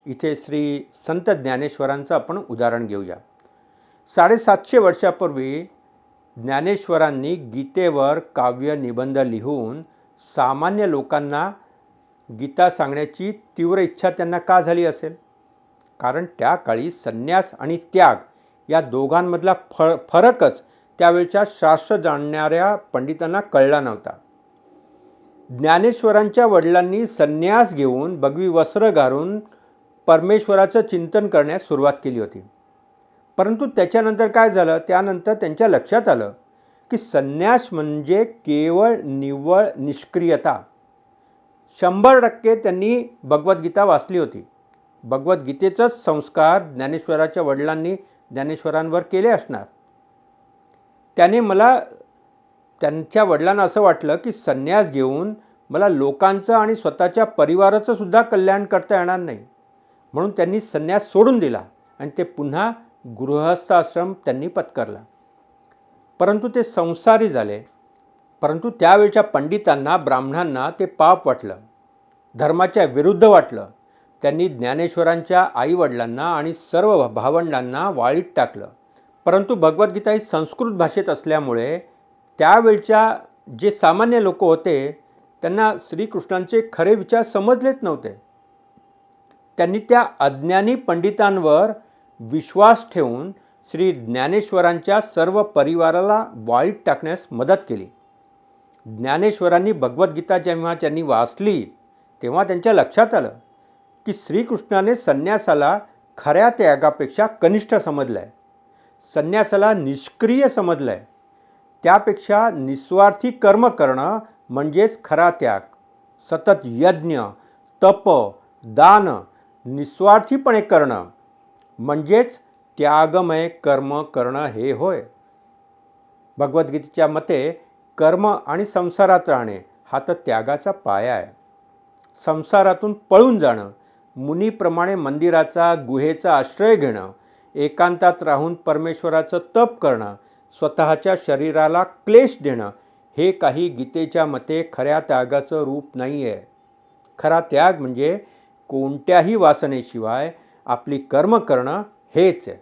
इथे श्री संत ज्ञानेश्वरांचं आपण उदाहरण घेऊया. 750 वर्षापूर्वी ज्ञानेश्वरांनी गीतेवर काव्य निबंध लिहून सामान्य लोकांना गीता सांगण्याची तीव्र इच्छा त्यांना का झाली असेल? कारण त्या काळी संन्यास आणि त्याग या दोघांमधला फरकच त्यावेळच्या शास्त्र जाणणाऱ्या पंडितांना कळला नव्हता. ज्ञानेश्वरांच्या वडिलांनी संन्यास घेऊन भगवी वस्त्र घालून परमेश्वराचं चिंतन करण्यास सुरुवात केली होती. परंतु त्याच्यानंतर काय झालं? त्यानंतर त्यांच्या लक्षात आलं की संन्यास म्हणजे केवळ निव्वळ निष्क्रियता. 100% त्यांनी भगवद्गीता वाचली होती. भगवद्गीतेचंच संस्कार ज्ञानेश्वराच्या वडिलांनी ज्ञानेश्वरांवर केले असणार. त्यांच्या वडिलांना असं वाटलं की संन्यास घेऊन मला लोकांचं आणि स्वतःच्या परिवाराचं सुद्धा कल्याण करता येणार नाही, म्हणून त्यांनी संन्यास सोडून दिला आणि ते पुन्हा गृहस्थाश्रम त्यांनी पत्करला. परंतु ते संसारी झाले. परंतु त्यावेळच्या पंडितांना, ब्राह्मणांना ते पाप वाटलं, धर्माच्या विरुद्ध वाटलं. त्यांनी ज्ञानेश्वरांच्या आईवडिलांना आणि सर्व भावंडांना वाळीत टाकलं. परंतु भगवद्गीता ही संस्कृत भाषेत असल्यामुळे त्यावेळच्या जे सामान्य लोक होते त्यांना श्रीकृष्णांचे खरे विचार समजलेच नव्हते. त्यांनी त्या अज्ञानी पंडितांवर विश्वास ठेवून श्री ज्ञानेश्वरांच्या सर्व परिवाराला वाळीत टाकण्यास मदत केली. ज्ञानेश्वरांनी भगवद्गीता जेव्हा त्यांनी वाचली तेव्हा त्यांच्या लक्षात आलं की श्रीकृष्णाने संन्यासाला खऱ्या त्यागापेक्षा कनिष्ठ समजलं आहे. संन्यासाला निष्क्रिय समजलं आहे. त्यापेक्षा निस्वार्थी कर्म करणं म्हणजेच खरा त्याग. सतत यज्ञ, तप, दान निस्वार्थीपणे करणं म्हणजेच त्यागमय कर्म करणं हे होय. भगवद्गीतेच्या मते कर्म आणि संसारात राहणे हा तर त्यागाचा पाया आहे. संसारातून पळून जाणं, मुनीप्रमाणे मंदिराचा, गुहेचा आश्रय घेणं, एकांतात राहून परमेश्वराचं तप करणं, स्वतःच्या शरीराला क्लेश देणं हे काही गीतेच्या मते खऱ्या त्यागाचं रूप नाही आहे. खरा त्याग म्हणजे कोणत्याही वासनेशिवाय आपली कर्म करणं हेच आहे.